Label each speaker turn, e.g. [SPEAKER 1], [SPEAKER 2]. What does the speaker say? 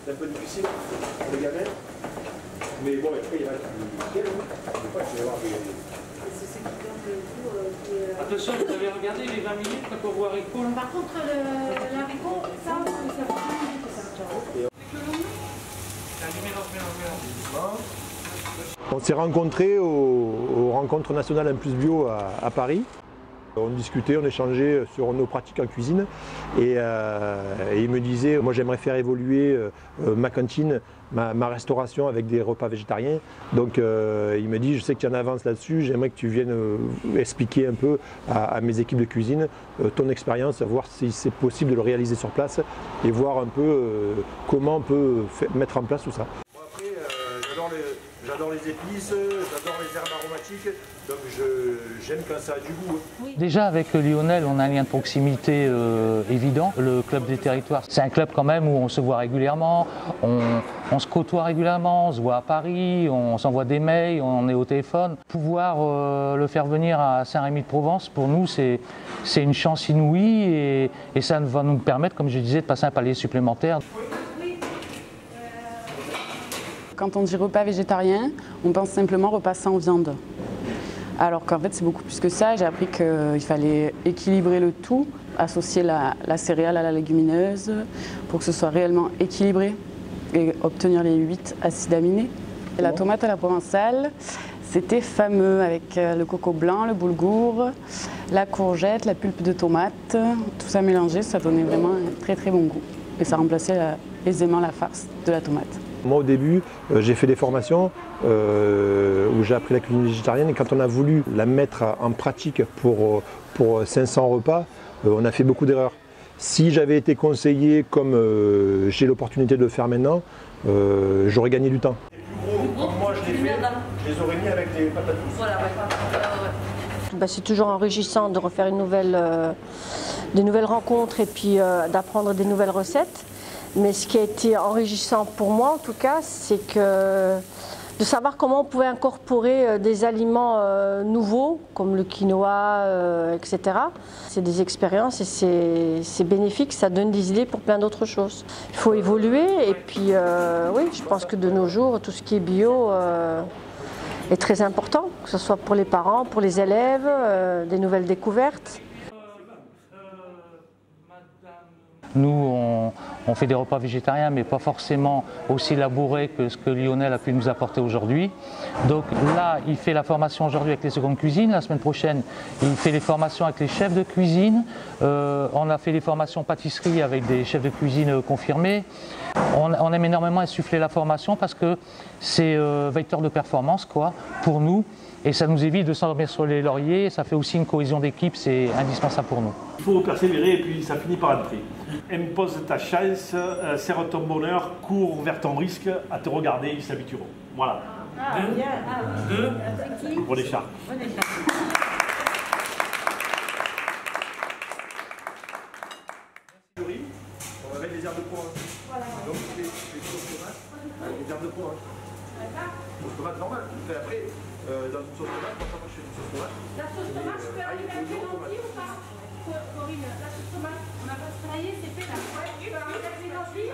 [SPEAKER 1] C'est un peu difficile pour les gamins. Mais bon, après, il y en a qui viennent. Des fois, tu vas voir des...
[SPEAKER 2] Attention, vous avez regardé les 20 minutes pour voir haricot.
[SPEAKER 3] Par contre, l'haricot, ça va ça.
[SPEAKER 1] On s'est rencontrés aux rencontres nationales 1 Plus Bio à Paris. On discutait, on échangeait sur nos pratiques en cuisine et il me disait, moi j'aimerais faire évoluer ma cantine, ma restauration avec des repas végétariens. Donc il me dit, je sais que tu en avances là-dessus, j'aimerais que tu viennes expliquer un peu à mes équipes de cuisine ton expérience, voir si c'est possible de le réaliser sur place et voir un peu comment on peut mettre en place tout ça. Bon, après, j'adore les épices, j'adore les herbes aromatiques, donc j'aime quand ça a du goût.
[SPEAKER 2] Oui. Déjà avec Lionel, on a un lien de proximité évident. Le club des territoires, c'est un club quand même où on se voit régulièrement, on se côtoie régulièrement, on se voit à Paris, on s'envoie des mails, on est au téléphone. Pouvoir le faire venir à Saint-Rémy-de-Provence, pour nous, c'est une chance inouïe et ça va nous permettre, comme je disais, de passer un palier supplémentaire.
[SPEAKER 4] Quand on dit repas végétarien, on pense simplement repas sans viande. Alors qu'en fait c'est beaucoup plus que ça. J'ai appris qu'il fallait équilibrer le tout, associer la céréale à la légumineuse pour que ce soit réellement équilibré et obtenir les 8 acides aminés. Et la tomate à la provençale, c'était fameux avec le coco blanc, le boulgour, la courgette, la pulpe de tomate. Tout ça mélangé, ça donnait vraiment un très très bon goût. Et ça remplaçait aisément la farce de la tomate.
[SPEAKER 1] Moi au début, j'ai fait des formations où j'ai appris la cuisine végétarienne et quand on a voulu la mettre en pratique pour 500 repas, on a fait beaucoup d'erreurs. Si j'avais été conseillé comme j'ai l'opportunité de le faire maintenant, j'aurais gagné du temps. Les plus gros, comme moi je l'ai fait, je les aurais mis avec des patates douces. Voilà,
[SPEAKER 5] ouais. C'est toujours enrichissant de refaire des nouvelles rencontres et puis d'apprendre des nouvelles recettes. Mais ce qui a été enrichissant pour moi en tout cas, c'est de savoir comment on pouvait incorporer des aliments nouveaux, comme le quinoa, etc. C'est des expériences et c'est bénéfique, ça donne des idées pour plein d'autres choses. Il faut évoluer et puis oui, je pense que de nos jours, tout ce qui est bio est très important, que ce soit pour les parents, pour les élèves, des nouvelles découvertes.
[SPEAKER 2] Nous, on fait des repas végétariens, mais pas forcément aussi élaborés que ce que Lionel a pu nous apporter aujourd'hui. Donc là, il fait la formation aujourd'hui avec les secondes cuisines. La semaine prochaine, il fait les formations avec les chefs de cuisine. On a fait les formations pâtisserie avec des chefs de cuisine confirmés. On aime énormément insuffler la formation parce que c'est vecteur de performance quoi, pour nous. Et ça nous évite de s'endormir sur les lauriers, ça fait aussi une cohésion d'équipe, c'est indispensable pour nous.
[SPEAKER 6] Il faut persévérer et puis ça finit par entrer. Impose ta chance, serre ton bonheur, cours vers ton risque, à te regarder, ils s'habitueront. Voilà. Deux. Pour les chats.
[SPEAKER 1] On va mettre des herbes de Provence. Voilà. Donc tu fais sauce tomate avec des herbes de Provence. Sauce tomate normale. Et après, dans une sauce tomate, moi je fais une sauce tomate.
[SPEAKER 3] La sauce tomate, je peux arriver avec les lentilles ou pas Corinne, la sauce tomate, on n'a pas travaillé, c'est fait là. Ouais, tu peux arriver avec les lentilles.